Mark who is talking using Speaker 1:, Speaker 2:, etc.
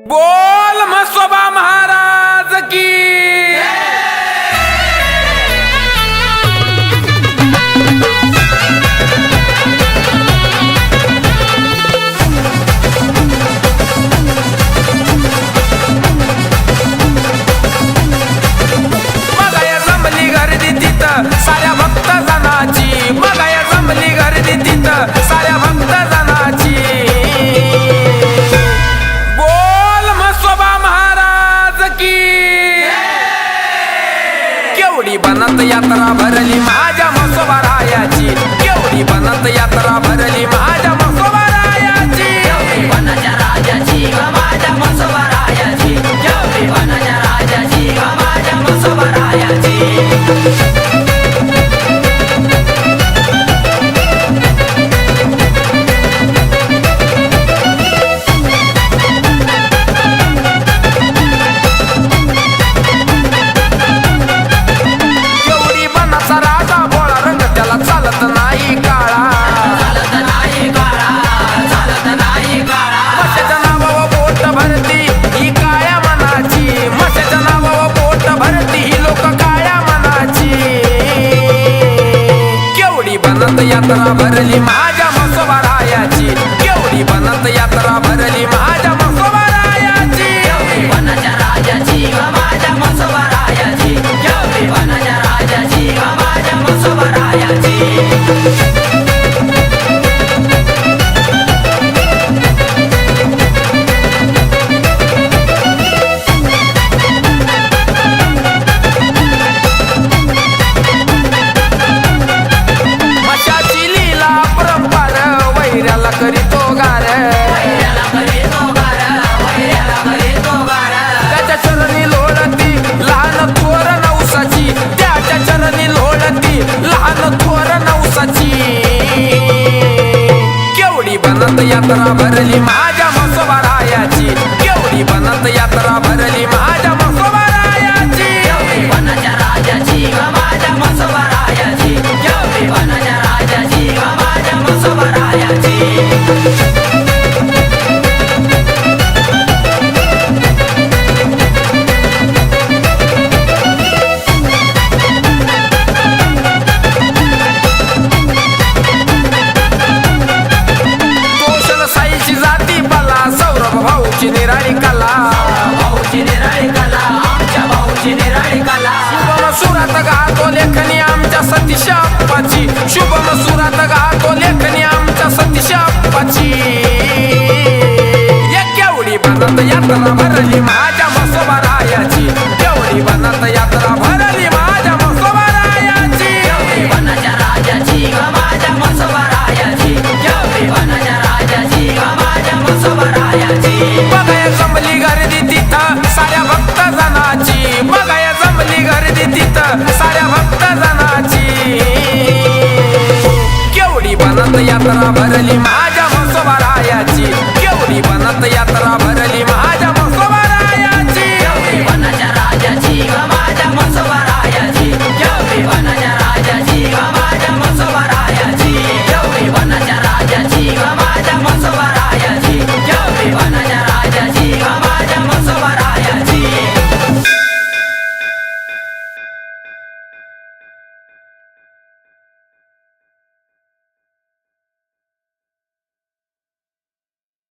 Speaker 1: बोल म्हसोबा महाराज की। मगाया जमली गर्दी तिथं साऱ्या भक्त जनाची, मगाया जमली गर्दी तिथं साऱ्या भक्त जनाची। केवढी बनत यात्रा भरली माझ्या म्हसोबा रायाची, केवढी बनत यात्रा भरली माझ्या म्हसोबा रायाची।
Speaker 2: केवढी वनाच्या राजाची ग माझ्या म्हसोबा रायाची, केवढी वनाच्या राजाची ग माझ्या म्हसोबा रायाची।
Speaker 1: बनत यात्रा भरली माझ्या म्हसोबा रायाची, केवढी बनत यात्रा भरली माझ्या म्हसोबा रायाची।
Speaker 2: केवढी वनाच्या राजाची ग माझ्या म्हसोबा रायाची, केवढी वनाच्या राजाची ग माझ्या म्हसोबा रायाची।
Speaker 1: करीतो गार, त्याच्या चरणी लोळती लहान थोर नवसाची, त्याच्या चरणी लोळती लहान थोर नवसाची। केवढी बनत यात्रा भरली माझ्या म्हसोबा रायाची, केवढी बनत यात्रा भरली माझ्या म्हसोबा रायाची।
Speaker 2: केवढी वनाच्या राजाची ग माझ्या म्हसोबा रायाची, केवढी वनाच्या राजाची ग माझ्या म्हसोबा रायाची।
Speaker 1: भाऊची निराळी कला,
Speaker 2: भाऊची निराळी कला, आमच्या भाऊची निराळी कला।
Speaker 1: शुभम सुरात गातो लेखनी आमच्या सतीश अप्पाची, शुभम सुरात गातो लेखनी आमच्या सतीश अप्पाची। केवढी बनत यात्रा भरली माझ्या म्हसोबा रायाची, केवढी बनत यात्रा भरली माझ्या म्हसोबा रायाची।
Speaker 2: केवढी वनाच्या राजाची ग माझ्या म्हसोबा रायाची, केवढी वनाच्या राजाची ग माझ्या म्हसोबा रायाची।